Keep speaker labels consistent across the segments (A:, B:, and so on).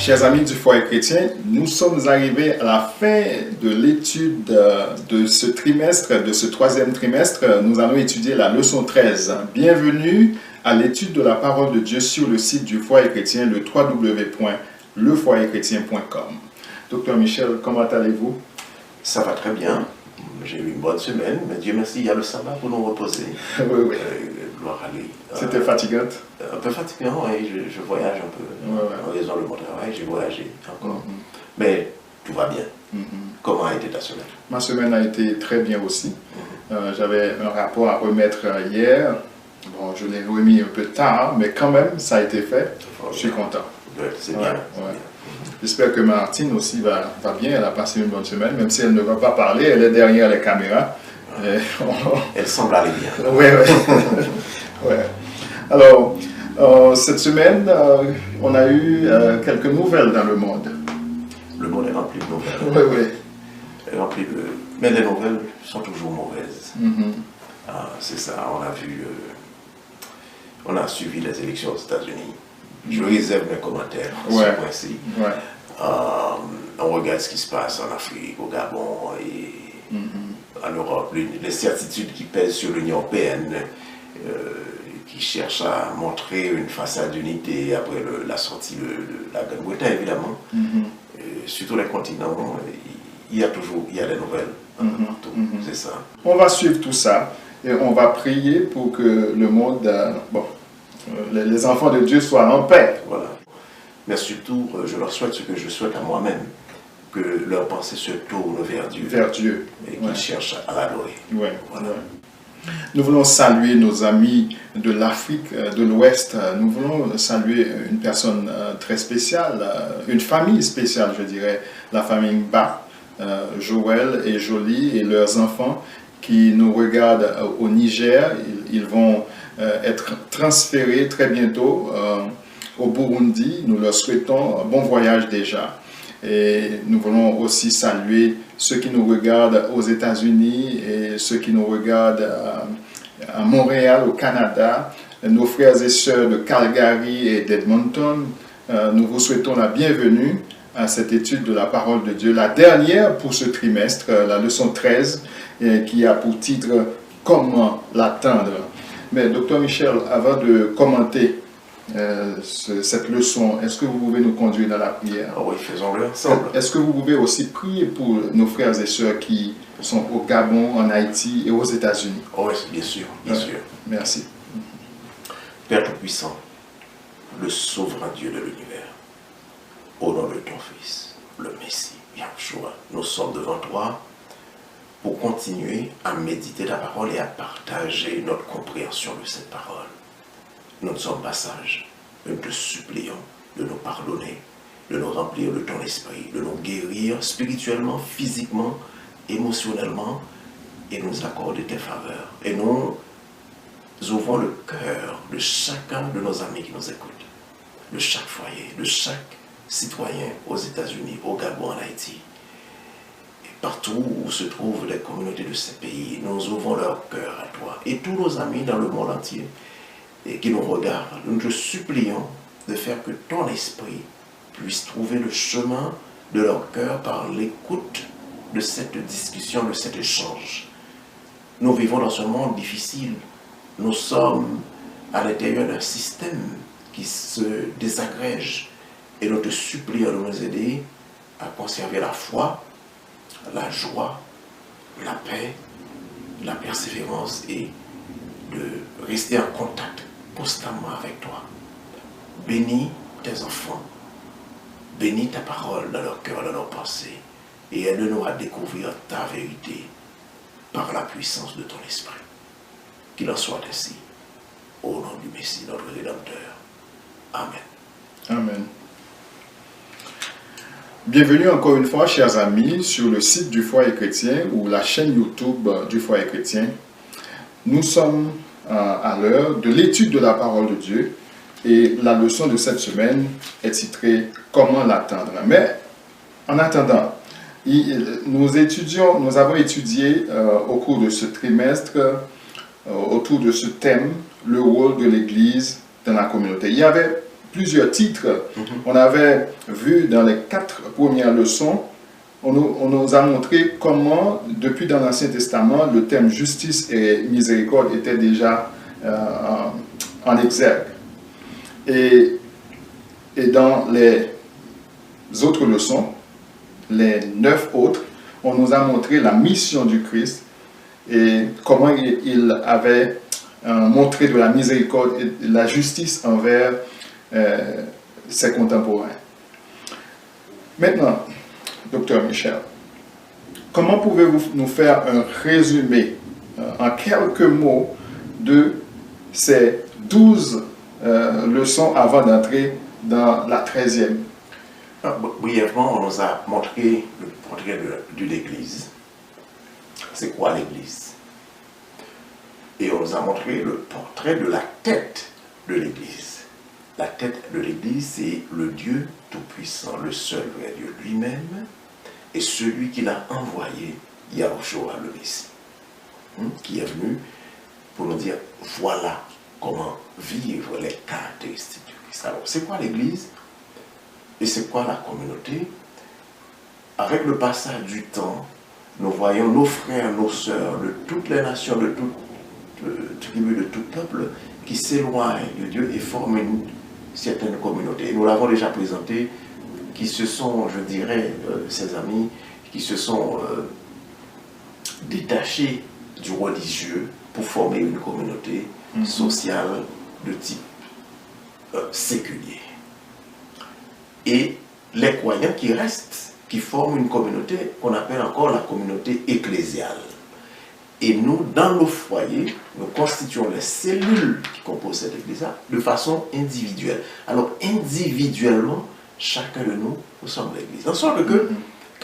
A: Chers amis du foyer chrétien, nous sommes arrivés à la fin de l'étude de ce trimestre, de ce troisième trimestre. Nous allons étudier la leçon 13. Bienvenue à l'étude de la parole de Dieu sur le site du foyer chrétien, le www.lefoyerchrétien.com. Docteur Michel, comment allez-vous?
B: Ça va très bien. J'ai eu une bonne semaine, mais Dieu merci, il y a le sabbat pour nous reposer.
A: Oui.
B: Gloire à lui.
A: C'était fatigant?
B: Un peu fatigant, oui. Je voyage un peu. En raison de mon travail, j'ai voyagé encore. Mais tout va bien. Comment a été ta semaine?
A: Ma semaine a été très bien aussi. J'avais un rapport à remettre hier. Bon, je l'ai remis un peu tard, mais quand même, ça a été fait. Je suis content.
B: C'est bien.
A: J'espère que Martine aussi va bien. Elle a passé une bonne semaine, même si elle ne va pas parler. Elle est derrière les caméras.
B: Elle semble aller bien.
A: Oui. Alors, cette semaine, on a eu quelques nouvelles dans le monde.
B: Le monde est rempli de nouvelles.
A: Oui.
B: Mais les nouvelles sont toujours mauvaises. C'est ça, on a suivi les élections aux États-Unis. Je réserve mes commentaires sur ce point-ci. On regarde ce qui se passe en Afrique, au Gabon et en Europe. Les certitudes qui pèsent sur l'Union européenne, qui cherche à montrer une façade d'unité après la sortie de la Grande-Bretagne, évidemment. Sur tous les continents, il y a des nouvelles partout. C'est ça.
A: On va suivre tout ça et on va prier pour que le monde, les enfants de Dieu soient en paix.
B: Voilà. Mais surtout, je leur souhaite ce que je souhaite à moi-même, que leur pensée se tourne vers Dieu. Et qu'ils cherchent à l'adorer. Voilà.
A: Nous voulons saluer nos amis de l'Afrique de l'Ouest. Nous voulons saluer une personne très spéciale, une famille spéciale, je dirais, la famille Mba, Joël et Jolie et leurs enfants qui nous regardent au Niger. Ils vont être transférés très bientôt au Burundi. Nous leur souhaitons un bon voyage déjà. Et nous voulons aussi saluer ceux qui nous regardent aux États-Unis et ceux qui nous regardent à Montréal, au Canada, nos frères et sœurs de Calgary et d'Edmonton. Nous vous souhaitons la bienvenue à cette étude de la parole de Dieu, la dernière pour ce trimestre, la leçon 13, qui a pour titre « Comment l'attendre ». Mais Docteur Michel, avant de commenter cette leçon, est-ce que vous pouvez nous conduire dans la prière?
B: Oui, faisons-le ensemble.
A: Est-ce que vous pouvez aussi prier pour nos frères et sœurs qui sont au Gabon, en Haïti et aux États-Unis?
B: Oui, bien sûr.
A: Merci.
B: Père Tout-Puissant, le souverain Dieu de l'univers, au nom de ton Fils, le Messie, Yahshua, nous sommes devant toi pour continuer à méditer ta parole et à partager notre compréhension de cette parole. Nous ne sommes pas sages, nous te supplions de nous pardonner, de nous remplir de ton esprit, de nous guérir spirituellement, physiquement, émotionnellement et nous accorder tes faveurs. Et nous ouvrons le cœur de chacun de nos amis qui nous écoutent, de chaque foyer, de chaque citoyen aux États-Unis, au Gabon, en Haïti. Et partout où se trouvent les communautés de ces pays, nous ouvrons leur cœur à toi. Et tous nos amis dans le monde entier et qui nous regardent, nous te supplions de faire que ton esprit puisse trouver le chemin de leur cœur par l'écoute de cette discussion, de cet échange. Nous vivons dans ce monde difficile. Nous sommes à l'intérieur d'un système qui se désagrège et nous te supplions de nous aider à conserver la foi, la joie, la paix, la persévérance et de rester en contact constamment avec toi. Bénis tes enfants, bénis ta parole dans leur cœur, dans leurs pensées, et aide-nous à découvrir ta vérité par la puissance de ton esprit. Qu'il en soit ainsi, au nom du Messie, notre Rédempteur. Amen.
A: Amen. Bienvenue encore une fois, chers amis, sur le site du Foyer Chrétien ou la chaîne YouTube du Foyer Chrétien. Nous sommes à l'heure de l'étude de la parole de Dieu et la leçon de cette semaine est titrée « Comment l'attendre ». Mais en attendant, nous avons étudié au cours de ce trimestre autour de ce thème, le rôle de l'Église dans la communauté. Il y avait plusieurs titres. On avait vu dans les 4 premières leçons, on nous a montré comment, depuis dans l'Ancien Testament, le terme justice et miséricorde était déjà en exergue. Et dans les autres leçons, les 9 autres, on nous a montré la mission du Christ et comment il avait montré de la miséricorde et de la justice envers ses contemporains. Maintenant, Docteur Michel, comment pouvez-vous nous faire un résumé en quelques mots de ces 12 leçons avant d'entrer dans la 13e?
B: Brièvement, on nous a montré le portrait de l'Église. C'est quoi l'Église? Et on nous a montré le portrait de la tête de l'Église. La tête de l'Église, c'est le Dieu Tout-Puissant, le seul vrai Dieu lui-même, et celui qui l'a envoyé, Yahushua le Messie, qui est venu pour nous dire, voilà comment vivre les caractéristiques du Christ. Alors, c'est quoi l'Église? Et c'est quoi la communauté? Avec le passage du temps, nous voyons nos frères, nos sœurs de toutes les nations, de toutes tribus, de tout peuple, qui s'éloignent de Dieu et forment une certaine communauté. Et nous l'avons déjà présenté, qui se sont, je dirais, ces amis, qui se sont détachés du religieux pour former une communauté sociale de type séculier. Et les croyants qui restent, qui forment une communauté qu'on appelle encore la communauté ecclésiale. Et nous, dans nos foyers, nous constituons les cellules qui composent cette église de façon individuelle. Alors, individuellement, chacun de nous, nous sommes l'église. En sorte que,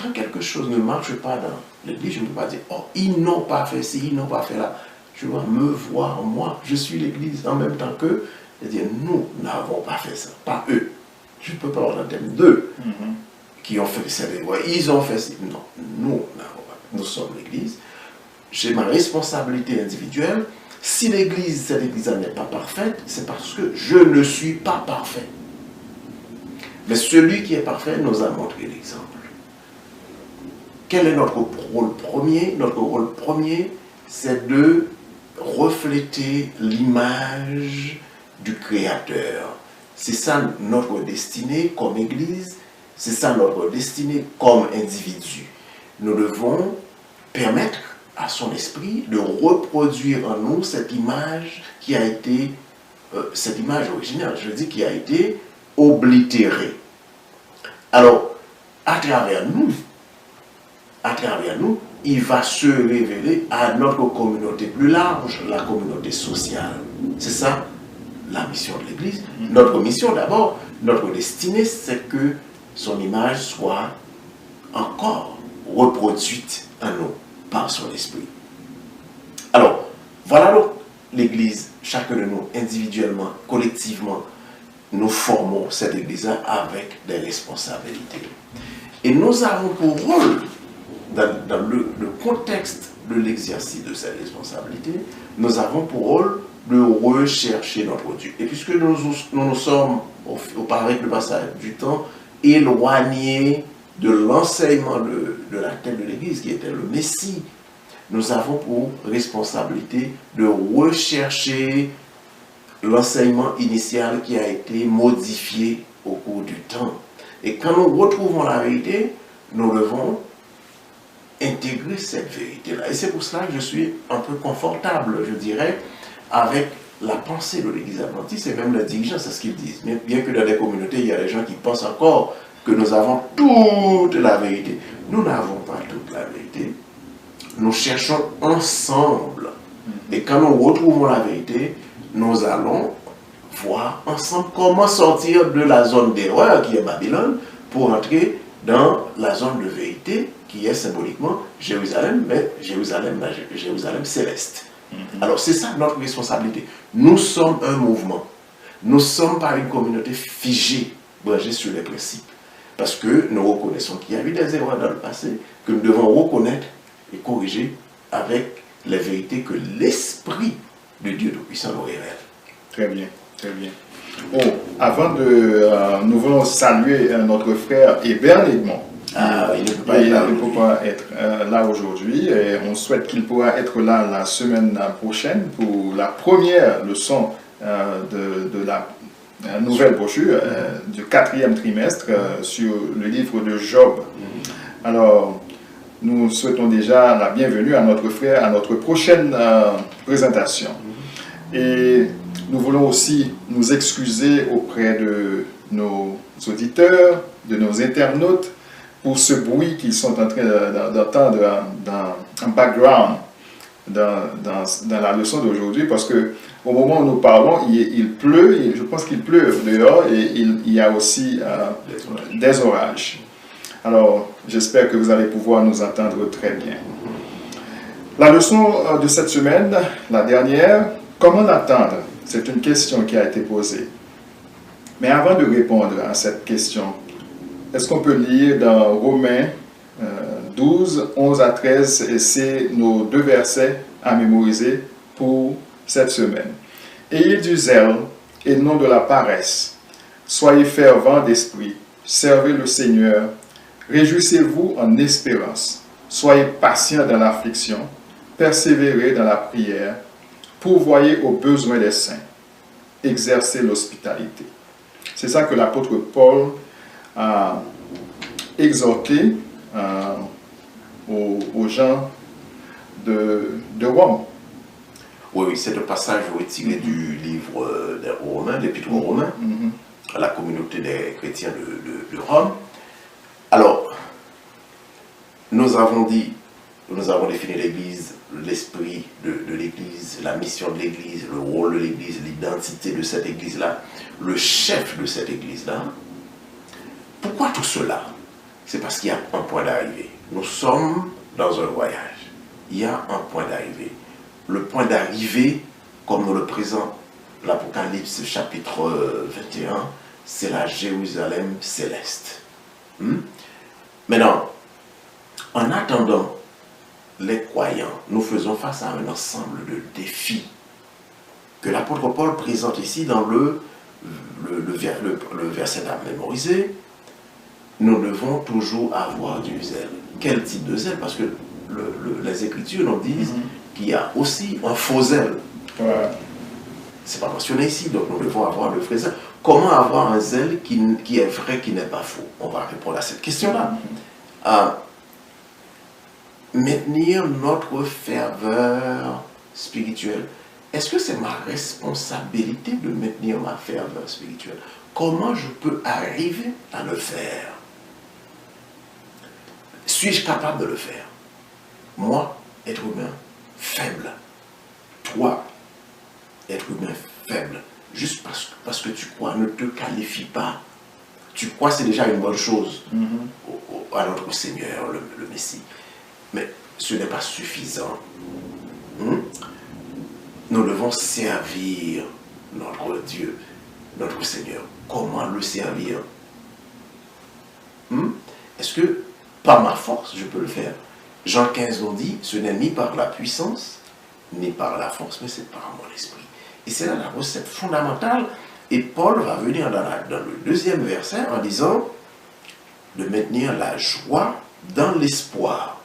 B: quand quelque chose ne marche pas dans l'église, je ne peux pas dire, oh, ils n'ont pas fait ci, ils n'ont pas fait là. Je dois me voir, moi, je suis l'église en même temps qu'eux. C'est-à-dire, nous n'avons pas fait ça, pas eux. Je ne peux pas avoir un thème d'eux qui ont fait ça. Ils ont fait ça. Non, nous n'avons pas. Nous sommes l'église. J'ai ma responsabilité individuelle. Si l'église, cette église n'est pas parfaite, c'est parce que je ne suis pas parfait. Mais celui qui est parfait nous a montré l'exemple. Quel est notre rôle premier? Notre rôle premier, c'est de refléter l'image du Créateur. C'est ça notre destinée comme Église, c'est ça notre destinée comme individu. Nous devons permettre à son esprit de reproduire en nous cette image qui a été, cette image originale, je dis qui a été oblitérée. Alors, à travers nous, il va se révéler à notre communauté plus large, la communauté sociale. C'est ça la mission de l'Église. Notre mission d'abord, notre destinée, c'est que son image soit encore reproduite en nous par son esprit. Alors, voilà donc l'Église, chacun de nous, individuellement, collectivement, nous formons cette Église-là avec des responsabilités. Et nous avons pour rôle, dans le contexte de l'exercice de cette responsabilité, nous avons pour rôle de rechercher notre Dieu. Et puisque nous sommes, avec le passage du temps, éloignés de l'enseignement de la tête de l'Église, qui était le Messie, nous avons pour responsabilité de rechercher l'enseignement initial qui a été modifié au cours du temps. Et quand nous retrouvons la vérité, nous devons intégrer cette vérité-là. Et c'est pour cela que je suis un peu confortable, je dirais, avec la pensée de l'Église adventiste et même les dirigeants, c'est ce qu'ils disent. Mais bien que dans les communautés, il y a des gens qui pensent encore que nous avons toute la vérité. Nous n'avons pas toute la vérité. Nous cherchons ensemble. Et quand nous retrouvons la vérité, nous allons voir ensemble comment sortir de la zone d'erreur qui est Babylone pour entrer dans la zone de vérité qui est symboliquement Jérusalem, mais Jérusalem céleste. Alors c'est ça notre responsabilité. Nous sommes un mouvement. Nous ne sommes pas une communauté figée, basée sur les principes. Parce que nous reconnaissons qu'il y a eu des erreurs dans le passé que nous devons reconnaître et corriger avec les vérités que l'Esprit de Dieu Tout-Puissant nous révèle.
A: Très bien, très bien. Oh, avant de... nous voulons saluer notre frère Hébert Legmont.
B: Ah, il ne peut pas
A: Il
B: être là.
A: ne peut pas être là aujourd'hui et on souhaite qu'il pourra être là la semaine prochaine pour la première leçon de la nouvelle brochure du 4e trimestre sur le livre de Job. Alors, nous souhaitons déjà la bienvenue à notre frère à notre prochaine présentation. Et nous voulons aussi nous excuser auprès de nos auditeurs, de nos internautes, pour ce bruit qu'ils sont en train d'entendre en background dans la leçon d'aujourd'hui, parce que au moment où nous parlons, il pleut, je pense qu'il pleut dehors, et il y a aussi des orages. Alors, j'espère que vous allez pouvoir nous entendre très bien. La leçon de cette semaine, la dernière, comment l'attendre? C'est une question qui a été posée. Mais avant de répondre à cette question, est-ce qu'on peut lire dans Romains 12, 11 à 13, et c'est nos 2 versets à mémoriser pour cette semaine. Ayez du zèle et non de la paresse. Soyez fervents d'esprit. Servez le Seigneur. Réjouissez-vous en espérance. Soyez patients dans l'affliction. Persévérez dans la prière. Pourvoyez aux besoins des saints. Exercez l'hospitalité. C'est ça que l'apôtre Paul a exhorté aux gens de Rome.
B: Oui, c'est un passage retiré du livre des Romains, l'Épître aux Romains, à la communauté des chrétiens de Rome. Alors, nous avons défini l'Église, l'esprit de l'Église, la mission de l'Église, le rôle de l'Église, l'identité de cette Église-là, le chef de cette Église-là. Pourquoi tout cela? C'est parce qu'il y a un point d'arrivée. Nous sommes dans un voyage. Il y a un point d'arrivée. Le point d'arrivée, comme nous le présente l'Apocalypse chapitre 21, c'est la Jérusalem céleste. Maintenant, en attendant les croyants, nous faisons face à un ensemble de défis que l'apôtre Paul présente ici dans le verset à mémoriser. Nous devons toujours avoir du zèle. Quel type de zèle? Parce que les Écritures nous disent qu'il y a aussi un faux zèle. C'est pas mentionné ici, donc nous devons avoir le vrai zèle. Comment avoir un zèle qui est vrai, qui n'est pas faux? On va répondre à cette question-là. Maintenir notre ferveur spirituelle. Est-ce que c'est ma responsabilité de maintenir ma ferveur spirituelle? Comment je peux arriver à le faire? Suis-je capable de le faire? Moi, être humain faible. Toi, être humain faible. Juste parce que tu crois ne te qualifie pas. Tu crois, c'est déjà une bonne chose à notre Seigneur, le Messie. Mais ce n'est pas suffisant. Nous devons servir notre Dieu, notre Seigneur. Comment le servir? Est-ce que par ma force, je peux le faire? Jean 15 nous dit, ce n'est ni par la puissance, ni par la force, mais c'est par mon esprit. Et c'est là la recette fondamentale. Et Paul va venir dans le 2e verset en disant de maintenir la joie dans l'espoir.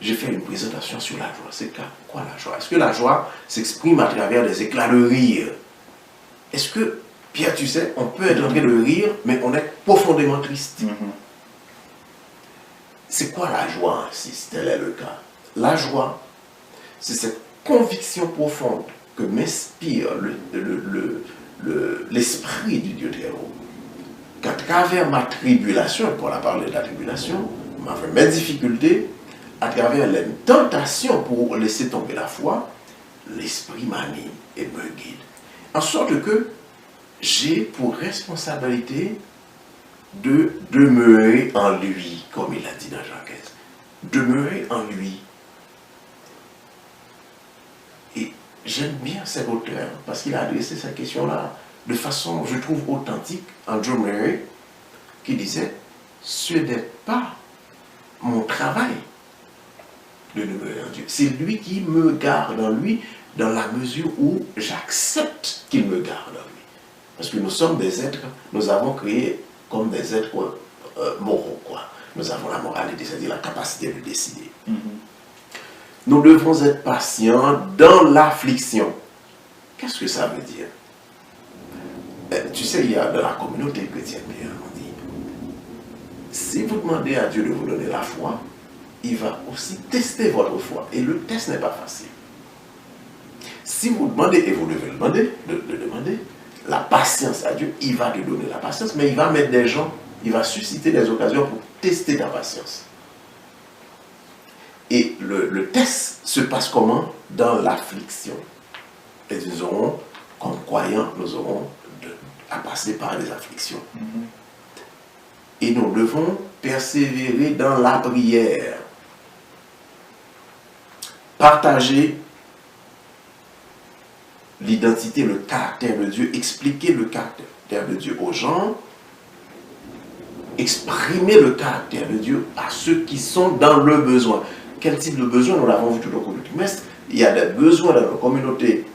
B: J'ai fait une présentation sur la joie. C'est quoi la joie? Est-ce que la joie s'exprime à travers des éclats de rire? Est-ce que, Pierre, tu sais, on peut être en train de rire, mais on est profondément triste? C'est quoi la joie, si tel est le cas? La joie, c'est cette conviction profonde que m'inspire l'esprit du Dieu très haut, qu'à travers ma tribulation, Paul a parlé de la tribulation, mes difficultés, à travers les tentations pour laisser tomber la foi, l'esprit m'anime et me guide. En sorte que j'ai pour responsabilité de demeurer en lui, comme il a dit dans Jean 15. Demeurer en lui. Et j'aime bien cet auteur parce qu'il a adressé cette question-là de façon, je trouve, authentique, Andrew Murray, qui disait « Ce n'est pas mon travail de demeurer en Dieu. C'est lui qui me garde en lui, dans la mesure où j'accepte qu'il me garde. Parce que nous sommes des êtres, nous avons créé comme des êtres moraux, quoi. Nous avons la moralité, c'est-à-dire la capacité de décider. Nous devons être patients dans l'affliction. Qu'est-ce que ça veut dire? Tu sais, il y a dans la communauté chrétienne, on dit, si vous demandez à Dieu de vous donner la foi, il va aussi tester votre foi. Et le test n'est pas facile. Si vous demandez, et vous devez le demander, la patience à Dieu, il va te donner la patience, mais il va mettre des gens, il va susciter des occasions pour tester ta patience. Et le test se passe comment? Dans l'affliction. Et nous aurons, comme croyants, nous aurons à passer par des afflictions. Et nous devons persévérer dans la prière. Partager l'identité, le caractère de Dieu, expliquer le caractère de Dieu aux gens, exprimer le caractère de Dieu à ceux qui sont dans le besoin. Quel type de besoin? Nous l'avons vu tout au cours du trimestre. Il y a des besoins dans nos communautés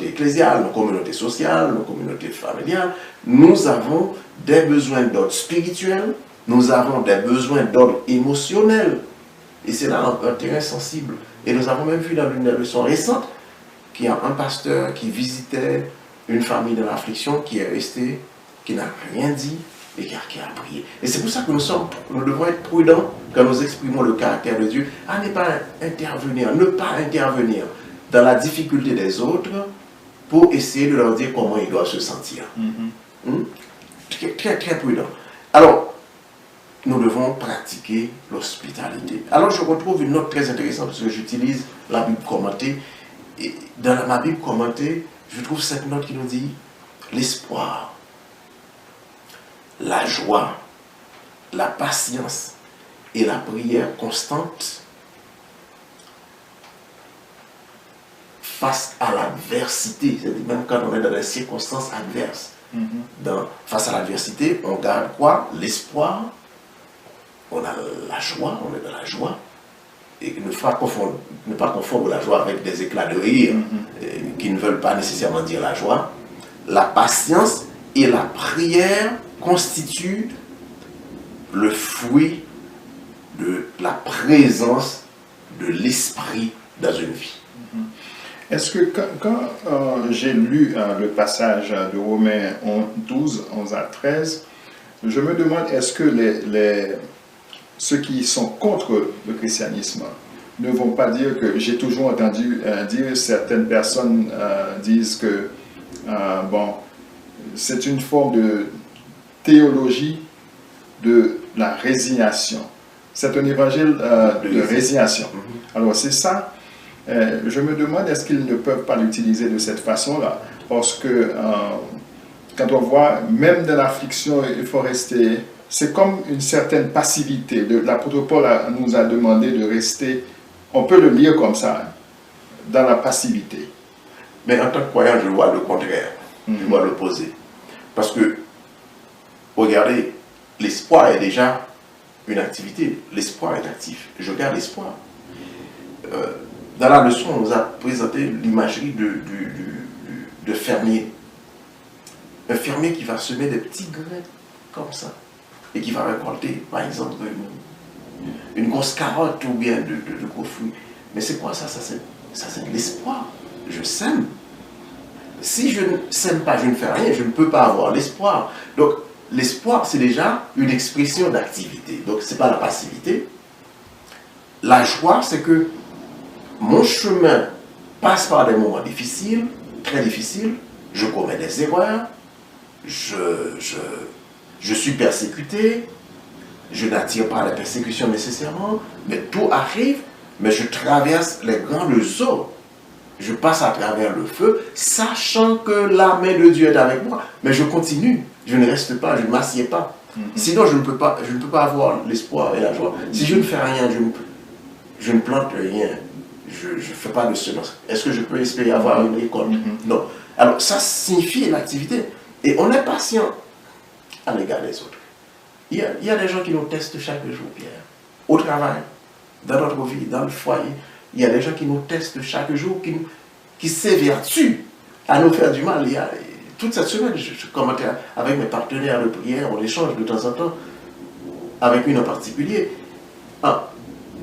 B: ecclésiales, nos communautés sociales, nos communautés familiales. Nous avons des besoins d'ordre spirituel, nous avons des besoins d'ordre émotionnel. Et c'est là un terrain sensible. Et nous avons même vu dans l'une des leçons récentes qu'il y a un pasteur qui visitait une famille dans l'affliction, qui est resté, qui n'a rien dit et qui a prié. Et c'est pour ça que nous devons être prudents quand nous exprimons le caractère de Dieu, à ne pas intervenir dans la difficulté des autres pour essayer de leur dire comment ils doivent se sentir. Très, très prudent. Alors, nous devons pratiquer l'hospitalité. Alors, je retrouve une note très intéressante parce que j'utilise la Bible commentée. Et dans ma Bible commentée, je trouve cette note qui nous dit l'espoir, la joie, la patience et la prière constante face à l'adversité, c'est-à-dire même quand on est dans des circonstances adverses. Face à l'adversité, on garde quoi? L'espoir, on a la joie, on est dans la joie, et ne pas confondre la joie avec des éclats de rire qui ne veulent pas nécessairement dire la joie. La patience et la prière constituent le fruit de la présence de l'esprit dans une vie.
A: Est-ce que quand j'ai lu le passage de Romains 12, 11 à 13, je me demande, est-ce que ceux qui sont contre le christianisme ne vont pas dire que, j'ai toujours entendu dire, certaines personnes disent que, c'est une forme de théologie de la résignation. C'est un évangile de résignation. Alors c'est ça. Je me demande, est-ce qu'ils ne peuvent pas l'utiliser de cette façon-là? Parce que quand on voit, même dans l'affliction, il faut rester... C'est comme une certaine passivité. L'apôtre Paul nous a demandé de rester, on peut le lire comme ça, dans la passivité.
B: Mais en tant que croyant, je vois le contraire. Je vois l'opposé. Parce que, regardez, l'espoir est déjà une activité. L'espoir est actif. Je garde l'espoir. Dans la leçon, on nous a présenté l'imagerie de fermier. Un fermier qui va semer des petits grains comme ça et qui va récolter, par exemple, une grosse carotte ou bien de gros fruits. Mais c'est quoi ça? Ça c'est de l'espoir. Je sème. Si je ne sème pas, je ne fais rien, je ne peux pas avoir l'espoir. Donc, l'espoir, c'est déjà une expression d'activité. Donc, ce n'est pas la passivité. La joie, c'est que mon chemin passe par des moments difficiles, très difficiles, je commets des erreurs, je suis persécuté, je n'attire pas la persécution nécessairement, mais tout arrive, mais je traverse les grandes eaux, je passe à travers le feu, sachant que la main de Dieu est avec moi, mais je continue, je ne reste pas, je ne m'assieds pas. Sinon, je ne peux pas avoir l'espoir et la joie. Si je ne fais rien, je ne plante rien, je ne fais pas de semence. Est-ce que je peux espérer avoir une récolte? Non. Alors, ça signifie l'activité. Et on est patient à l'égard des autres. Il y a des gens qui nous testent chaque jour, Pierre. Au travail, dans notre vie, dans le foyer. Il y a des gens qui nous testent chaque jour, qui s'évertuent à nous faire du mal. Toute cette semaine, je commentais avec mes partenaires de prière, on échange de temps en temps, avec une en particulier.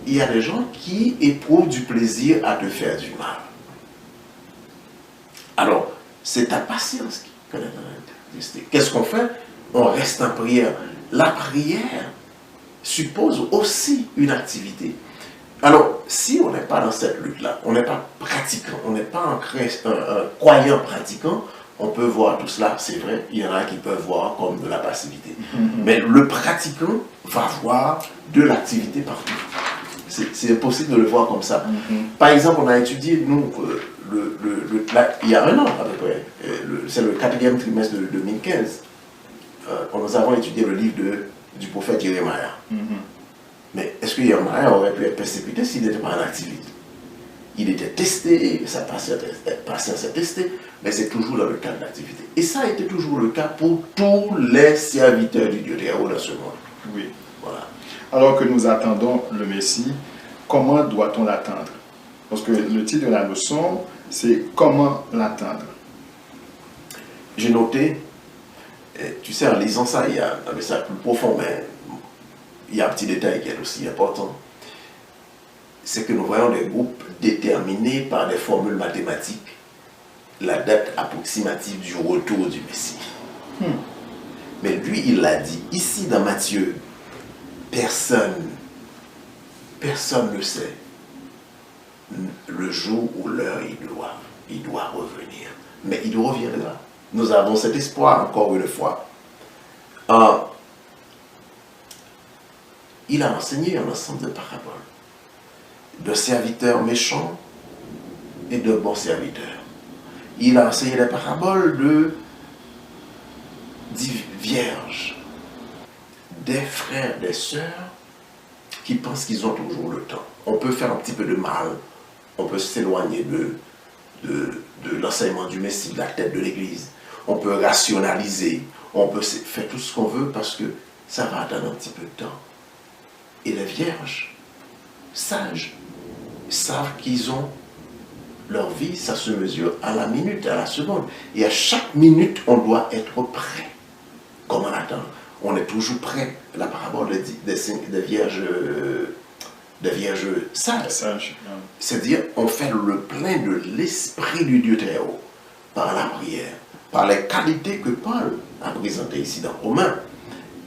B: Il y a des gens qui éprouvent du plaisir à te faire du mal. Alors, c'est ta patience qui connaît la testé. Qu'est-ce qu'on fait? On reste en prière. La prière suppose aussi une activité. Alors, si on n'est pas dans cette lutte-là, on n'est pas pratiquant, on n'est pas un croyant pratiquant, on peut voir tout cela, c'est vrai, il y en a qui peuvent voir comme de la passivité. Mais le pratiquant va voir de l'activité partout. C'est impossible de le voir comme ça. Par exemple, on a étudié, nous, il y a un an à peu près, c'est le 4e trimestre de 2015, nous avons étudié le livre du prophète Jérémie. Mais est-ce que Jérémie aurait pu être persécuté s'il n'était pas en activité? Il était testé, sa patience est testée, mais c'est toujours dans le cadre de l'activité. Et ça a été toujours le cas pour tous les serviteurs du Dieu des héros dans ce monde.
A: Oui.
B: Voilà.
A: Alors que nous attendons le Messie, comment doit-on l'attendre? Parce que le titre de la leçon, c'est comment l'attendre.
B: J'ai noté, tu sais, en lisant ça, il y a un message plus profond, mais il y a un petit détail qui est aussi important. C'est que nous voyons des groupes déterminés par des formules mathématiques la date approximative du retour du Messie. Mais lui, il l'a dit. Ici, dans Matthieu, personne ne sait le jour ou l'heure il doit revenir. Mais il reviendra. Nous avons cet espoir, encore une fois. Il a enseigné un ensemble de paraboles de serviteurs méchants et de bons serviteurs. Il a enseigné des paraboles de vierges, des frères, des sœurs qui pensent qu'ils ont toujours le temps. On peut faire un petit peu de mal, on peut s'éloigner de l'enseignement du Messie, de la tête de l'Église. On peut rationaliser, on peut faire tout ce qu'on veut parce que ça va attendre un petit peu de temps. Et les vierges, sages, savent qu'ils ont leur vie, ça se mesure à la minute, à la seconde. Et à chaque minute, on doit être prêt. Comment attendre? On est toujours prêt. La parabole des vierges sages. C'est-à-dire, on fait le plein de l'esprit du Dieu très haut par la prière, par les qualités que Paul a présentées ici dans Romains.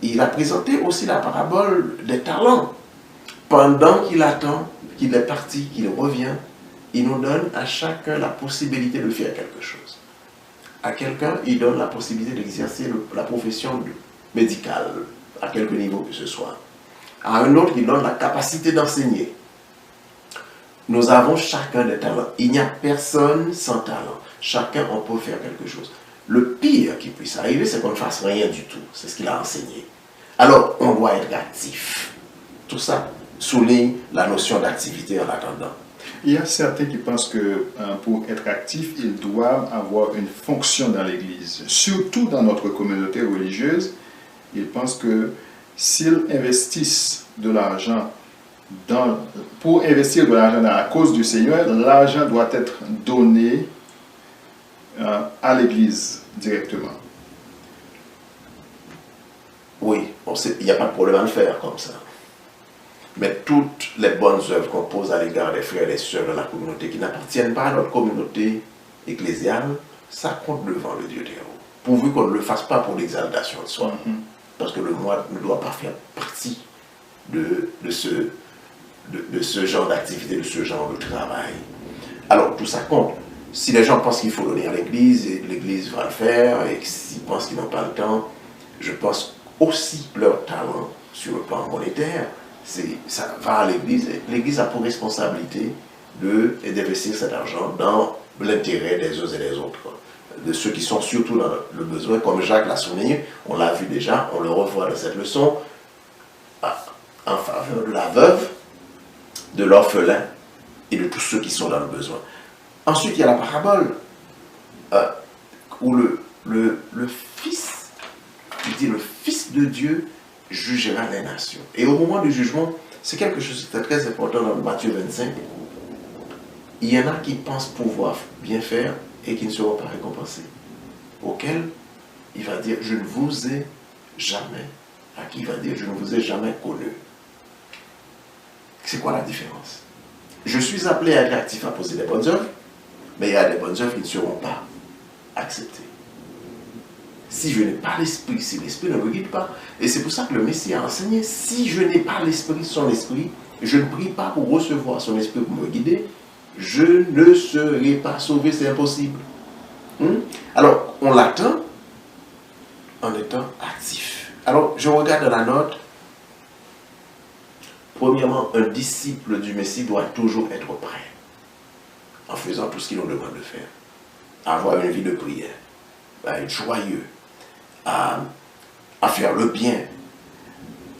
B: Il a présenté aussi la parabole des talents. Pendant qu'il attend, qu'il est parti, qu'il revient, il nous donne à chacun la possibilité de faire quelque chose. À quelqu'un, il donne la possibilité d'exercer la profession médicale, à quelque niveau que ce soit. À un autre, il donne la capacité d'enseigner. Nous avons chacun des talents. Il n'y a personne sans talent. Chacun, on peut faire quelque chose. Le pire qui puisse arriver, c'est qu'on ne fasse rien du tout. C'est ce qu'il a enseigné. Alors, on doit être actif. Tout ça souligne la notion d'activité en attendant.
A: Il y a certains qui pensent que pour être actifs, ils doivent avoir une fonction dans l'Église. Surtout dans notre communauté religieuse, ils pensent que s'ils investissent de l'argent pour investir de l'argent dans la cause du Seigneur, l'argent doit être donné à l'Église directement.
B: Oui, il n'y a pas de problème à le faire comme ça. Mais toutes les bonnes œuvres qu'on pose à l'égard des frères et des sœurs de la communauté qui n'appartiennent pas à notre communauté ecclésiale, ça compte devant le Dieu des héros. Pourvu qu'on ne le fasse pas pour l'exaltation de soi. Parce que le moi ne doit pas faire partie de ce genre d'activité, de ce genre de travail. Alors tout ça compte. Si les gens pensent qu'il faut donner à l'Église, et l'Église va le faire, et s'ils pensent qu'ils n'ont pas le temps, je pense aussi leur talent sur le plan monétaire, ça va à l'Église. L'Église a pour responsabilité d'investir cet argent dans l'intérêt des uns et des autres, de ceux qui sont surtout dans le besoin, comme Jacques l'a souligné, on l'a vu déjà, on le revoit dans cette leçon, en faveur de la veuve, de l'orphelin et de tous ceux qui sont dans le besoin. Ensuite, il y a la parabole où le Fils, il dit le Fils de Dieu jugera les nations. Et au moment du jugement, c'est quelque chose de très important dans Matthieu 25. il y en a qui pensent pouvoir bien faire et qui ne seront pas récompensés. Auquel il va dire, je ne vous ai jamais, à qui il va dire, je ne vous ai jamais connu. C'est quoi la différence? Je suis appelé à être actif, à poser des bonnes œuvres, mais il y a des bonnes œuvres qui ne seront pas acceptées. Si je n'ai pas l'esprit, si l'esprit ne me guide pas, et c'est pour ça que le Messie a enseigné, si je n'ai pas l'esprit, son esprit, je ne prie pas pour recevoir son esprit pour me guider, je ne serai pas sauvé, c'est impossible. Alors, on l'attend en étant actif. Alors, je regarde dans la note. Premièrement, un disciple du Messie doit toujours être prêt en faisant tout ce qu'il nous demande de faire. Avoir une vie de prière, à être joyeux, à faire le bien.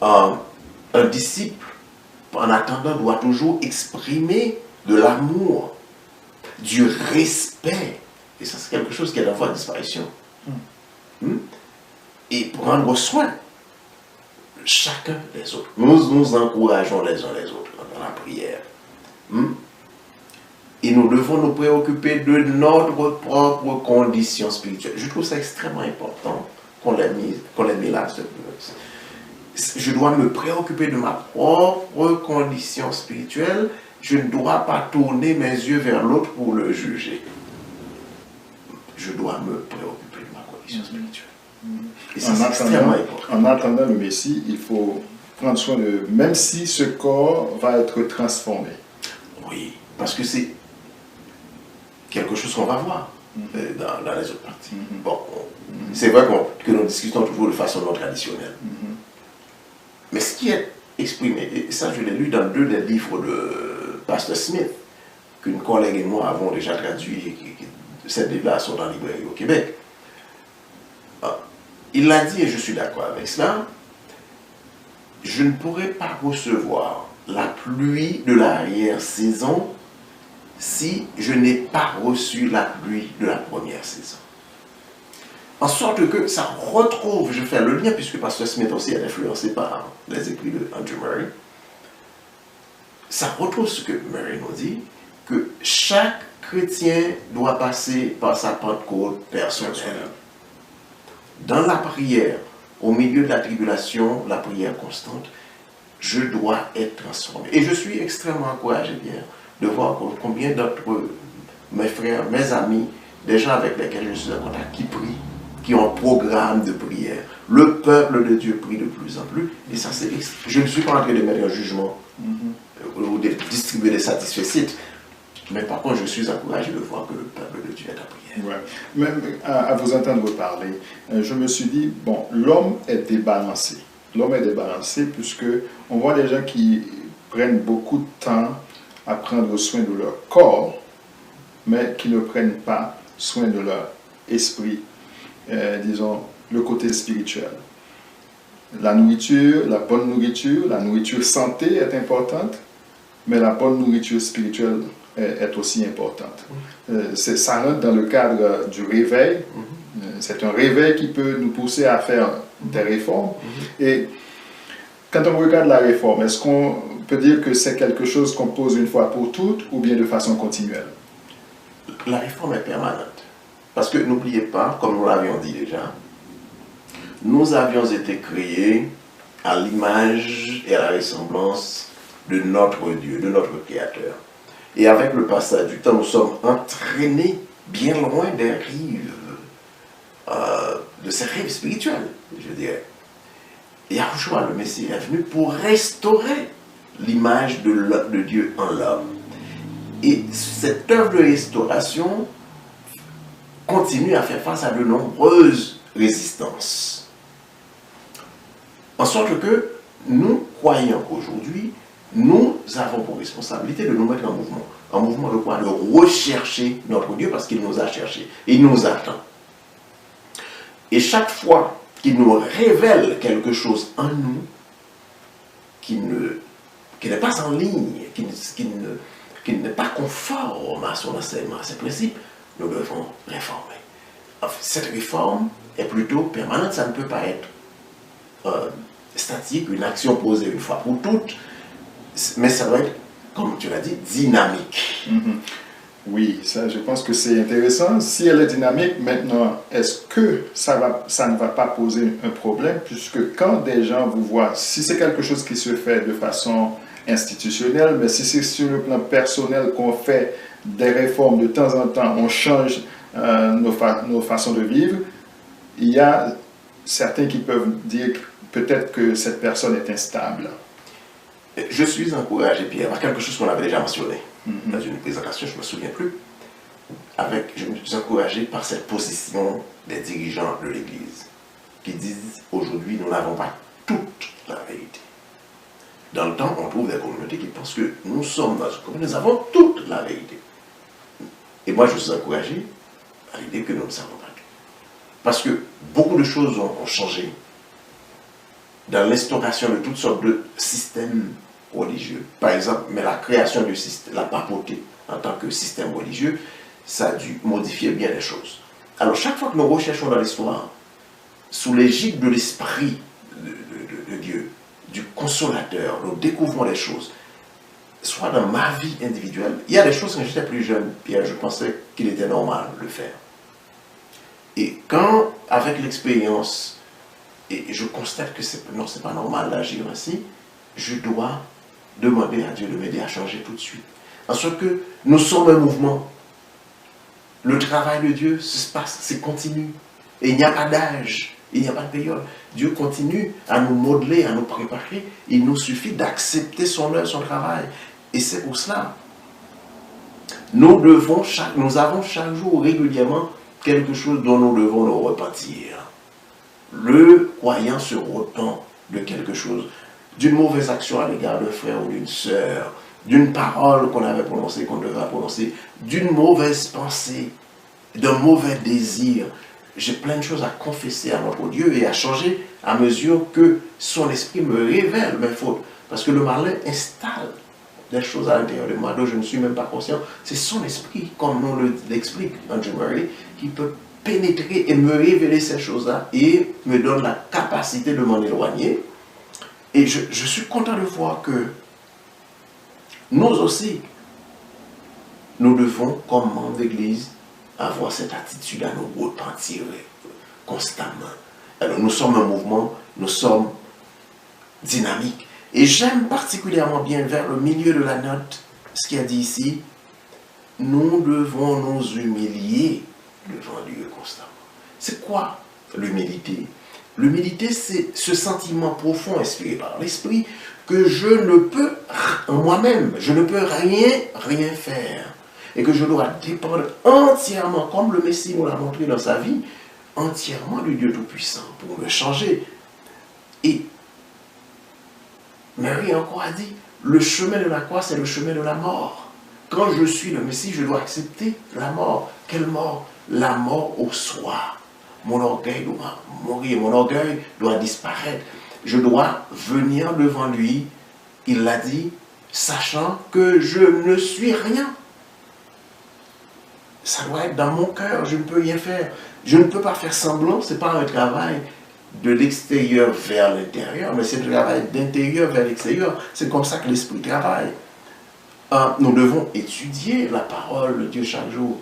B: Un disciple, en attendant, doit toujours exprimer de l'amour, du respect. Et ça, c'est quelque chose qui est en voie de disparition. Et prendre soin chacun des autres. Nous nous encourageons les uns les autres dans la prière. Et nous devons nous préoccuper de notre propre condition spirituelle. Je trouve ça extrêmement important qu'on l'ait mis là. Je dois me préoccuper de ma propre condition spirituelle. Je ne dois pas tourner mes yeux vers l'autre pour le juger. Je dois me préoccuper de ma condition spirituelle. Et ça, c'est extrêmement important.
A: En attendant le Messie, il faut prendre soin de... Même si ce corps va être transformé.
B: Oui, parce que c'est quelque chose qu'on va voir dans les autres parties. Bon, c'est vrai que nous discutons toujours de façon non traditionnelle. Mais ce qui est exprimé, et ça je l'ai lu dans 2 des livres de Pasteur Smith, qu'une collègue et moi avons déjà traduit, ces livres-là sont en librairie au Québec. Il l'a dit, et je suis d'accord avec cela, je ne pourrais pas recevoir la pluie de l'arrière-saison si je n'ai pas reçu la pluie de la première saison. En sorte que ça retrouve, je fais le lien, puisque Pasteur Smith aussi est influencé par les écrits de Andrew Murray, ça retrouve ce que Murray nous dit, que chaque chrétien doit passer par sa Pentecôte personnelle. Dans la prière, au milieu de la tribulation, la prière constante, je dois être transformé. Et je suis extrêmement encouragé bien de voir combien d'autres, mes frères, mes amis, des gens avec lesquels je suis en contact, qui prient, qui ont un programme de prière. Le peuple de Dieu prie de plus en plus. Et ça, c'est... Je ne suis pas en train de mettre un jugement ou de distribuer des satisfaits. Mais par contre, je suis encouragé de voir que le peuple de Dieu est en prière.
A: Ouais. Même à vous entendre parler, je me suis dit, bon, l'homme est débalancé. L'homme est débalancé puisque on voit des gens qui prennent beaucoup de temps à prendre soin de leur corps, mais qui ne prennent pas soin de leur esprit, disons, le côté spirituel. La nourriture, la bonne nourriture, la nourriture santé est importante, mais la bonne nourriture spirituelle est aussi importante. Ça rentre dans le cadre du réveil. C'est un réveil qui peut nous pousser à faire des réformes. Et quand on regarde la réforme, est-ce qu'on peut dire que c'est quelque chose qu'on pose une fois pour toutes ou bien de façon continuelle?
B: La réforme est permanente. Parce que n'oubliez pas, comme nous l'avions dit déjà, nous avions été créés à l'image et à la ressemblance de notre Dieu, de notre Créateur. Et avec le passage du temps, nous sommes entraînés bien loin des rives, de ces rives spirituelles, je dirais. Et Yahushua, le Messie, est venu pour restaurer l'image de Dieu en l'homme. Et cette œuvre de restauration continue à faire face à de nombreuses résistances. En sorte que nous croyons qu'aujourd'hui, nous avons pour responsabilité de nous mettre en mouvement. En mouvement de quoi? De rechercher notre Dieu parce qu'il nous a cherchés. Il nous attend. Et chaque fois qu'il nous révèle quelque chose en nous qui n'est pas en ligne, qui n'est pas conforme à son enseignement, à ses principes, nous devons réformer. Cette réforme est plutôt permanente, ça ne peut pas être statique, une action posée une fois pour toutes, mais ça doit être, comme tu l'as dit, dynamique.
A: Oui, ça, je pense que c'est intéressant. Si elle est dynamique, maintenant, est-ce que ça ne va pas poser un problème, puisque quand des gens vous voient, si c'est quelque chose qui se fait de façon institutionnelle, mais si c'est sur le plan personnel qu'on fait des réformes de temps en temps, on change nos façons de vivre, il y a certains qui peuvent dire peut-être que cette personne est instable.
B: Je suis encouragé, Pierre, par quelque chose qu'on avait déjà mentionné dans une présentation, je ne me souviens plus. Je me suis encouragé par cette position des dirigeants de l'Église qui disent aujourd'hui nous n'avons pas toute la vérité. Dans le temps, on trouve des communautés qui pensent que nous sommes dans une communauté, nous avons toute la vérité. Et moi, je suis encouragé à l'idée que nous ne savons pas tout. Parce que beaucoup de choses ont changé dans l'instauration de toutes sortes de systèmes religieux. Par exemple, mais la création du système, la papauté en tant que système religieux, ça a dû modifier bien les choses. Alors, chaque fois que nous recherchons dans l'histoire, sous l'égide de l'Esprit de Dieu, du Consolateur, nous découvrons les choses. Soit dans ma vie individuelle, il y a des choses quand j'étais plus jeune, Pierre, je pensais qu'il était normal de le faire. Et quand, avec l'expérience, et je constate que non, c'est pas normal d'agir ainsi, je dois demander à Dieu de m'aider à changer tout de suite. En ce que nous sommes un mouvement. Le travail de Dieu se passe, c'est continu. Et il n'y a pas d'âge, il n'y a pas de période. Dieu continue à nous modeler, à nous préparer. Il nous suffit d'accepter son œuvre, son travail. Et c'est pour cela. Nous avons chaque jour régulièrement quelque chose dont nous devons nous repentir. Le croyant se repent de quelque chose, d'une mauvaise action à l'égard d'un frère ou d'une sœur, d'une parole qu'on avait prononcée, qu'on devait prononcer, d'une mauvaise pensée, d'un mauvais désir. J'ai plein de choses à confesser à notre Dieu et à changer à mesure que son esprit me révèle mes fautes. Parce que le malin installe des choses à l'intérieur de moi dont je ne suis même pas conscient. C'est son esprit, comme nous l'explique Andrew Murray, qui peut pénétrer et me révéler ces choses-là et me donne la capacité de m'en éloigner. Et je suis content de voir que nous aussi, nous devons, comme membres d'Église, avoir cette attitude à nous repentir constamment. Alors nous sommes un mouvement, nous sommes dynamiques. Et j'aime particulièrement bien vers le milieu de la note ce qu'il a dit ici, nous devons nous humilier devant Dieu constamment. C'est quoi l'humilité? L'humilité, c'est ce sentiment profond inspiré par l'Esprit que je ne peux, en moi-même, je ne peux rien faire. Et que je dois dépendre entièrement, comme le Messie nous l'a montré dans sa vie, entièrement du Dieu Tout-Puissant pour me changer. Et Marie encore a dit, le chemin de la croix, c'est le chemin de la mort. Quand je suis le Messie, je dois accepter la mort. Quelle mort? La mort au soi. Mon orgueil doit mourir, mon orgueil doit disparaître. Je dois venir devant lui, il l'a dit, sachant que je ne suis rien. Ça doit être dans mon cœur, je ne peux rien faire. Je ne peux pas faire semblant, ce n'est pas un travail de l'extérieur vers l'intérieur, mais c'est un travail d'intérieur vers l'extérieur. C'est comme ça que l'Esprit travaille. Nous devons étudier la parole de Dieu chaque jour.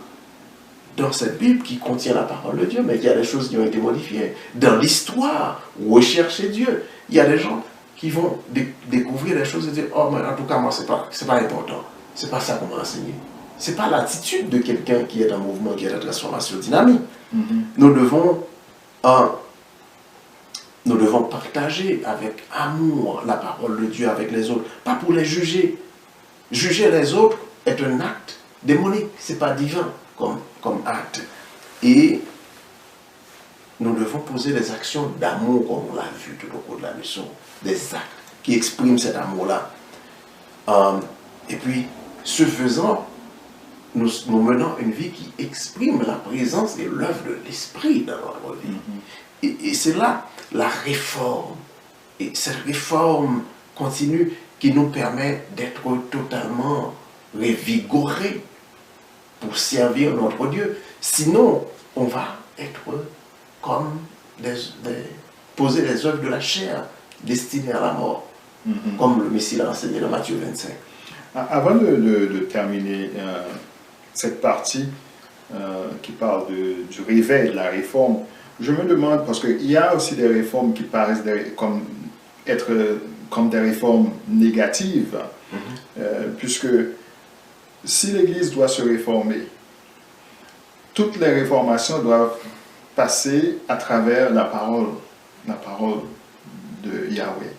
B: Dans cette Bible qui contient la parole de Dieu, mais il y a des choses qui ont été modifiées. Dans l'histoire, rechercher Dieu. Il y a des gens qui vont découvrir des choses et dire, oh, mais en tout cas, moi, c'est pas important. C'est pas ça qu'on m'a enseigné. C'est pas l'attitude de quelqu'un qui est en mouvement, qui est en transformation dynamique. Nous devons partager avec amour la parole de Dieu avec les autres, pas pour les juger. Juger les autres est un acte démonique, c'est pas divin comme acte. Et nous devons poser des actions d'amour, comme on l'a vu tout au cours de la leçon, des actes qui expriment cet amour-là. Et puis, ce faisant, nous menons une vie qui exprime la présence et l'œuvre de l'Esprit dans notre vie. Et c'est là la réforme. Et cette réforme continue qui nous permet d'être totalement revigorés pour servir notre Dieu. Sinon, on va être comme poser les œuvres de la chair destinées à la mort, comme le Messie l'a enseigné dans Matthieu 25.
A: Avant de terminer, cette partie qui parle du réveil, de la réforme, je me demande, parce qu'il y a aussi des réformes qui paraissent être comme des réformes négatives, puisque si l'Église doit se réformer, toutes les réformations doivent passer à travers la parole de Yahweh.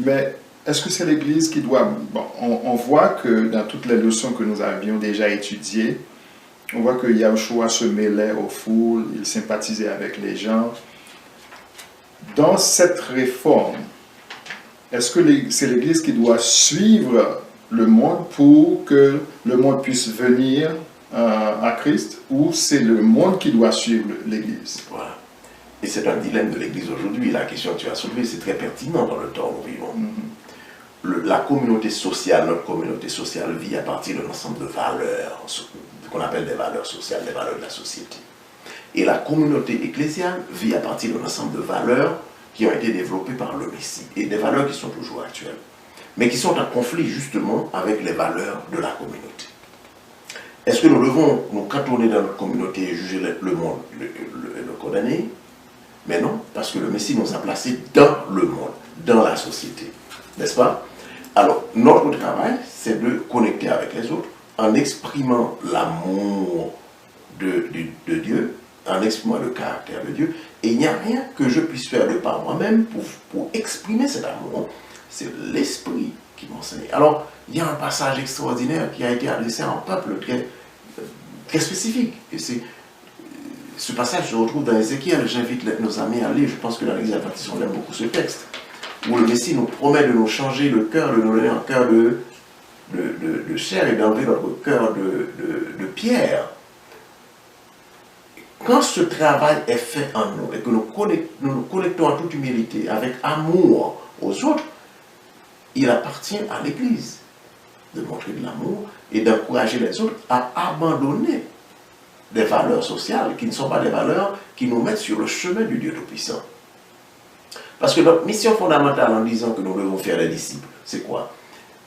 A: Mais est-ce que c'est l'Église qui doit... Bon, on voit que dans toutes les leçons que nous avions déjà étudiées, on voit que Yahushua se mêlait aux foules, il sympathisait avec les gens. Dans cette réforme, est-ce que c'est l'Église qui doit suivre le monde pour que le monde puisse venir à Christ, ou c'est le monde qui doit suivre l'Église?
B: Voilà. Et c'est un dilemme de l'Église aujourd'hui. La question que tu as soulevée, c'est très pertinent dans le temps où nous vivons. La communauté sociale, notre communauté sociale vit à partir d'un ensemble de valeurs, qu'on appelle des valeurs sociales, des valeurs de la société. Et la communauté ecclésiale vit à partir d'un ensemble de valeurs qui ont été développées par le Messie, et des valeurs qui sont toujours actuelles, mais qui sont en conflit justement avec les valeurs de la communauté. Est-ce que nous devons nous cantonner dans notre communauté et juger le monde, le condamner? Mais non, parce que le Messie nous a placés dans le monde, dans la société, n'est-ce pas? Alors, notre travail, c'est de connecter avec les autres en exprimant l'amour de Dieu, en exprimant le caractère de Dieu. Et il n'y a rien que je puisse faire de par moi-même pour exprimer cet amour. C'est l'Esprit qui m'enseigne. Alors, il y a un passage extraordinaire qui a été adressé à un peuple très spécifique. Et ce passage se retrouve dans Ézéchiel. J'invite nos amis à lire. Je pense que dans l'Église adventiste, on aime beaucoup ce texte, où le Messie nous promet de nous changer le cœur, de nous donner un cœur de chair et d'enlever notre cœur de pierre. Quand ce travail est fait en nous et que nous nous connectons en toute humilité, avec amour aux autres, il appartient à l'Église de montrer de l'amour et d'encourager les autres à abandonner des valeurs sociales qui ne sont pas des valeurs qui nous mettent sur le chemin du Dieu Tout-Puissant. Parce que notre mission fondamentale en disant que nous devons faire des disciples, c'est quoi?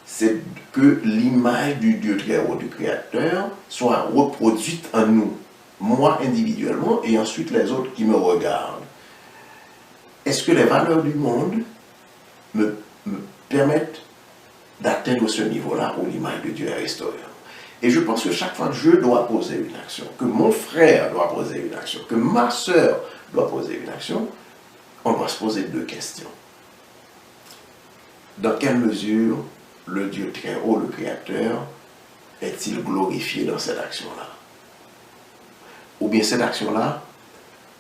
B: C'est que l'image du Dieu très haut, du Créateur, soit reproduite en nous, moi individuellement et ensuite les autres qui me regardent. Est-ce que les valeurs du monde me permettent d'atteindre ce niveau-là où l'image de Dieu est restaurée? Et je pense que chaque fois que je dois poser une action, que mon frère doit poser une action, que ma soeur doit poser une action, on doit se poser deux questions. Dans quelle mesure le Dieu très haut, le Créateur, est-il glorifié dans cette action-là? Ou bien cette action-là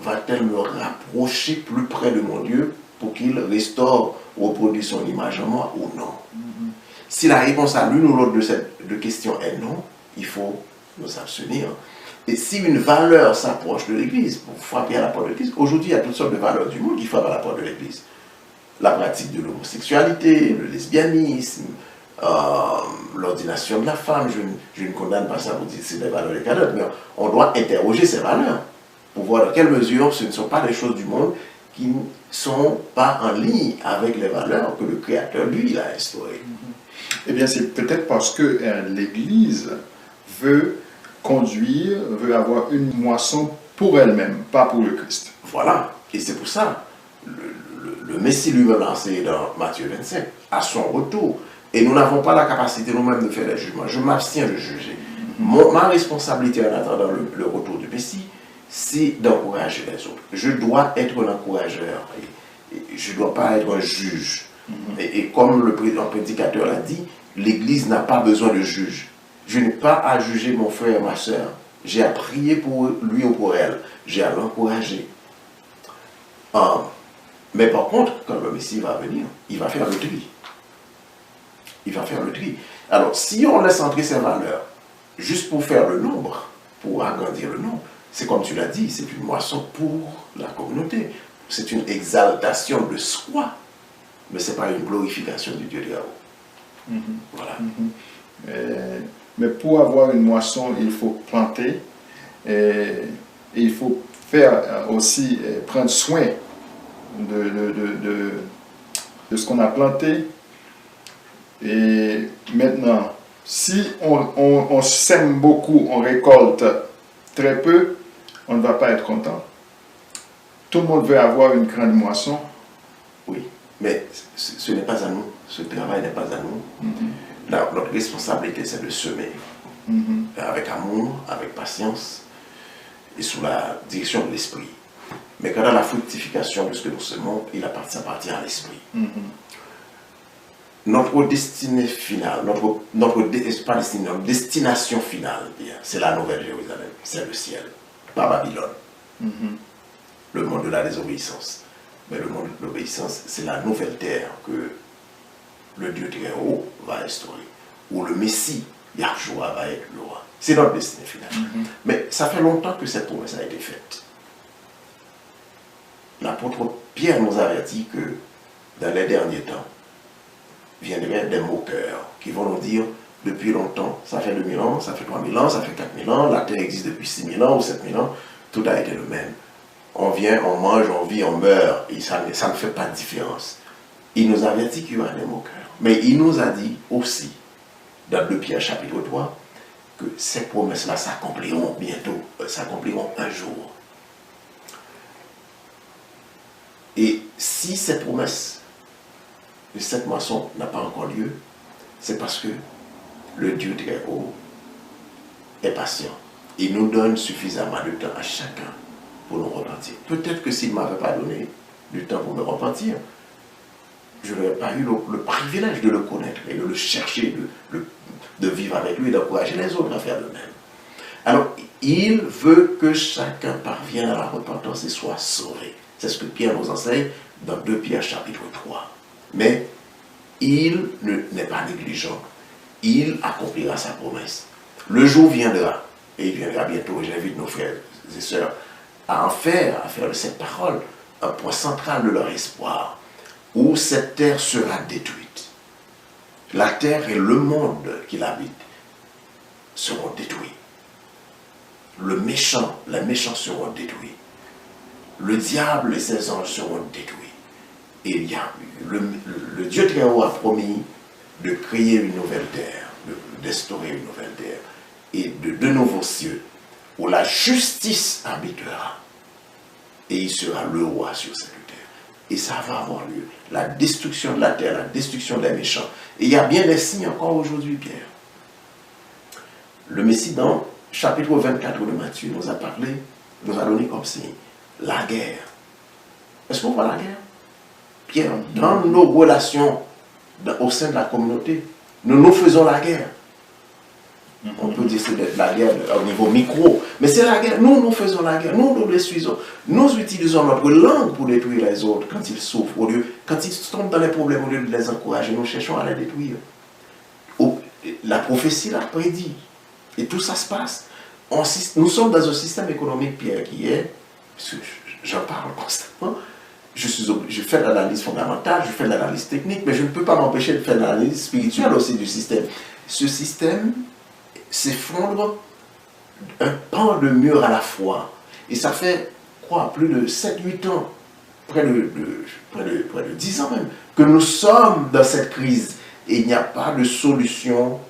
B: va-t-elle me rapprocher plus près de mon Dieu pour qu'il restaure ou reproduise son image en moi ou non? Si la réponse à l'une ou l'autre de ces deux questions est non, il faut nous abstenir. Et si une valeur s'approche de l'Église pour frapper à la porte de l'Église, aujourd'hui il y a toutes sortes de valeurs du monde qui frappent à la porte de l'Église. La pratique de l'homosexualité, le lesbianisme, l'ordination de la femme, je ne condamne pas ça pour dire que c'est des valeurs décadentes, mais on doit interroger ces valeurs pour voir dans quelle mesure ce ne sont pas des choses du monde qui ne sont pas en ligne avec les valeurs que le Créateur, lui, il a instaurées.
A: Eh bien, c'est peut-être parce que l'Église veut avoir une moisson pour elle-même, pas pour le Christ.
B: Voilà, et c'est pour ça, le Messie lui-même lancé dans Matthieu 25, à son retour, et nous n'avons pas la capacité nous-mêmes de faire des jugements. Je m'abstiens de juger. Ma responsabilité en attendant le retour du Messie, c'est d'encourager les autres. Je dois être un encourageur, et je ne dois pas être un juge. Et comme le prédicateur l'a dit, l'Église n'a pas besoin de juge. Je n'ai pas à juger mon frère et ma soeur. J'ai à prier pour lui ou pour elle. J'ai à l'encourager. Mais par contre, quand le Messie va venir, il va faire le tri. Il va faire le tri. Alors, si on laisse entrer ces valeurs, juste pour faire le nombre, pour agrandir le nombre, c'est comme tu l'as dit, c'est une moisson pour la communauté. C'est une exaltation de soi. Mais ce n'est pas une glorification du Dieu de Yahweh. Voilà.
A: Mais pour avoir une moisson, il faut planter et il faut faire aussi prendre soin de ce qu'on a planté. Et maintenant, Si on sème beaucoup, on récolte très peu, on ne va pas être content. Tout le monde veut avoir une grande moisson.
B: Oui, mais ce n'est pas à nous. Ce travail n'est pas à nous. Notre responsabilité, c'est de semer avec amour, avec patience et sous la direction de l'esprit. Mais quant à la fructification de ce que nous semons, ça appartient à l'esprit. Notre destinée finale, notre destination finale, c'est la Nouvelle Jérusalem, c'est le ciel, pas Babylone. Le monde de la désobéissance. Mais le monde de l'obéissance, c'est la nouvelle terre que le Dieu très haut va instaurer, où le Messie, Yahshua, va être le roi. C'est notre destinée finale. Mais ça fait longtemps que cette promesse a été faite. L'apôtre Pierre nous avertit que dans les derniers temps, viendraient des moqueurs qui vont nous dire depuis longtemps, ça fait 2000 ans, ça fait 3000 ans, ça fait 4000 ans, la terre existe depuis 6000 ans ou 7000 ans, tout a été le même. On vient, on mange, on vit, on meurt, et ça ne fait pas de différence. Il nous avertit qu'il y aura des moqueurs. Mais il nous a dit aussi, dans 2 Pierre chapitre 3, que ces promesses-là s'accompliront bientôt, s'accompliront un jour. Et si cette promesse de cette moisson n'a pas encore lieu, c'est parce que le Dieu très haut est patient. Il nous donne suffisamment de temps à chacun pour nous repentir. Peut-être que s'il ne m'avait pas donné du temps pour me repentir, je n'aurais pas eu le privilège de le connaître et de le chercher, de vivre avec lui et d'encourager les autres à faire de même. Alors, il veut que chacun parvienne à la repentance et soit sauvé. C'est ce que Pierre nous enseigne dans 2 Pierre chapitre 3. Mais il n'est pas négligent. Il accomplira sa promesse. Le jour viendra, et il viendra bientôt, et j'invite nos frères et sœurs à faire de cette parole un point central de leur espoir, où cette terre sera détruite. La terre et le monde qui l'habite seront détruits. Les méchants seront détruits. Le diable et ses anges seront détruits. Et il y a le Dieu très haut a promis de créer une nouvelle terre, d'instaurer une nouvelle terre et de nouveaux cieux où la justice habitera. Et il sera le roi sur cette terre. Et ça va avoir lieu. La destruction de la terre, la destruction des méchants. Et il y a bien des signes encore aujourd'hui, Pierre. Le Messie, dans chapitre 24 de Matthieu, nous a donné comme signe la guerre. Est-ce qu'on voit la guerre? Pierre, dans nos relations au sein de la communauté, nous faisons la guerre. On peut dire que c'est la guerre au niveau micro, mais c'est la guerre. Nous faisons la guerre, nous détruisons. Nous utilisons notre langue pour détruire les autres quand ils souffrent. Quand ils tombent dans les problèmes, au lieu de les encourager, nous cherchons à les détruire. La prophétie l'a prédit. Et tout ça se passe. Nous sommes dans un système économique, Pierre, qui est, parce que j'en parle constamment, je fais l'analyse fondamentale, je fais l'analyse technique, mais je ne peux pas m'empêcher de faire l'analyse spirituelle aussi du système. Ce système s'effondre un pan de mur à la fois. Et ça fait, quoi, plus de 7-8 ans, près de 10 ans même, que nous sommes dans cette crise. Et il n'y a pas de solution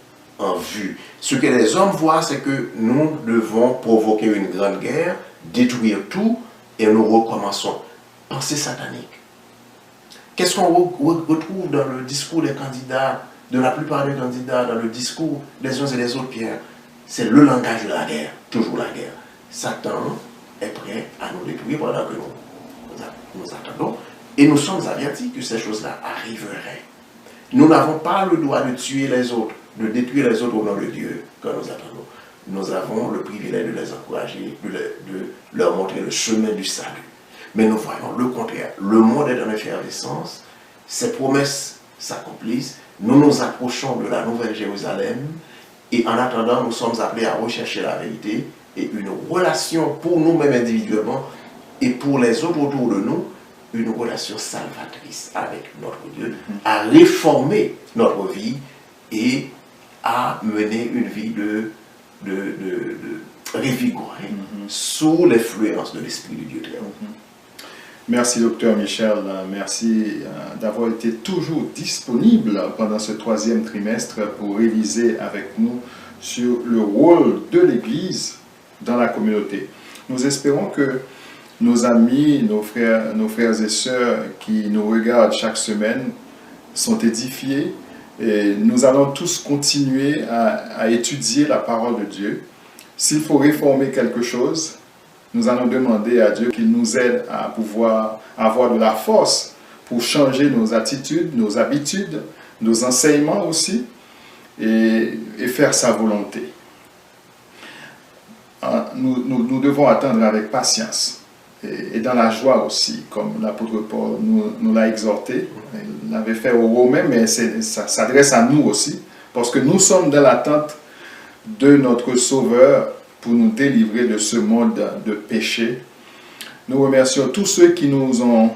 B: en vue. Ce que les hommes voient, c'est que nous devons provoquer une grande guerre, détruire tout, et nous recommençons. Pensée satanique. Qu'est-ce qu'on retrouve dans le discours des candidats, de la plupart des candidats, dans le discours des uns et des autres, Pierre? C'est le langage de la guerre, toujours la guerre. Satan est prêt à nous détruire pendant que nous attendons, et nous sommes avertis que ces choses-là arriveraient. Nous n'avons pas le droit de tuer les autres, de détruire les autres au nom de Dieu quand nous attendons. Nous avons le privilège de les encourager, de leur montrer le chemin du salut. Mais nous voyons le contraire. Le monde est en effervescence, ces promesses s'accomplissent, nous nous approchons de la Nouvelle Jérusalem, et en attendant, nous sommes appelés à rechercher la vérité et une relation pour nous-mêmes individuellement et pour les autres autour de nous, une relation salvatrice avec notre Dieu, à réformer notre vie et à mener une vie de révigorée sous l'influence de l'Esprit de Dieu très haut.
A: Merci, docteur Michel. Merci d'avoir été toujours disponible pendant ce 3e trimestre pour réviser avec nous sur le rôle de l'Église dans la communauté. Nous espérons que nos amis, nos frères et sœurs qui nous regardent chaque semaine sont édifiés et nous allons tous continuer à étudier la parole de Dieu. S'il faut réformer quelque chose, nous allons demander à Dieu qu'il nous aide à pouvoir avoir de la force pour changer nos attitudes, nos habitudes, nos enseignements aussi, et faire sa volonté. Nous devons attendre avec patience et dans la joie aussi, comme l'apôtre Paul nous l'a exhorté. Il l'avait fait aux Romains, mais ça s'adresse à nous aussi, parce que nous sommes dans l'attente de notre Sauveur pour nous délivrer de ce monde de péché. Nous remercions tous ceux qui nous ont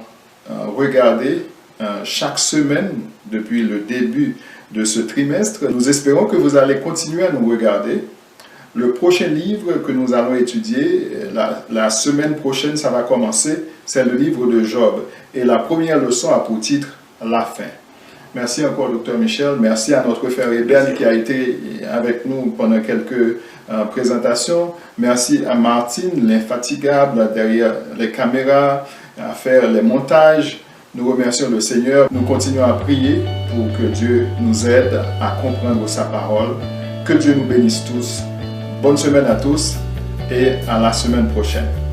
A: regardés chaque semaine depuis le début de ce trimestre. Nous espérons que vous allez continuer à nous regarder. Le prochain livre que nous allons étudier, la semaine prochaine, ça va commencer, c'est le livre de Job. Et la première leçon a pour titre « La fin ». Merci encore, Dr Michel. Merci à notre frère Eben qui a été avec nous pendant quelques présentations. Merci à Martine, l'infatigable derrière les caméras, à faire les montages. Nous remercions le Seigneur. Nous continuons à prier pour que Dieu nous aide à comprendre sa parole. Que Dieu nous bénisse tous. Bonne semaine à tous et à la semaine prochaine.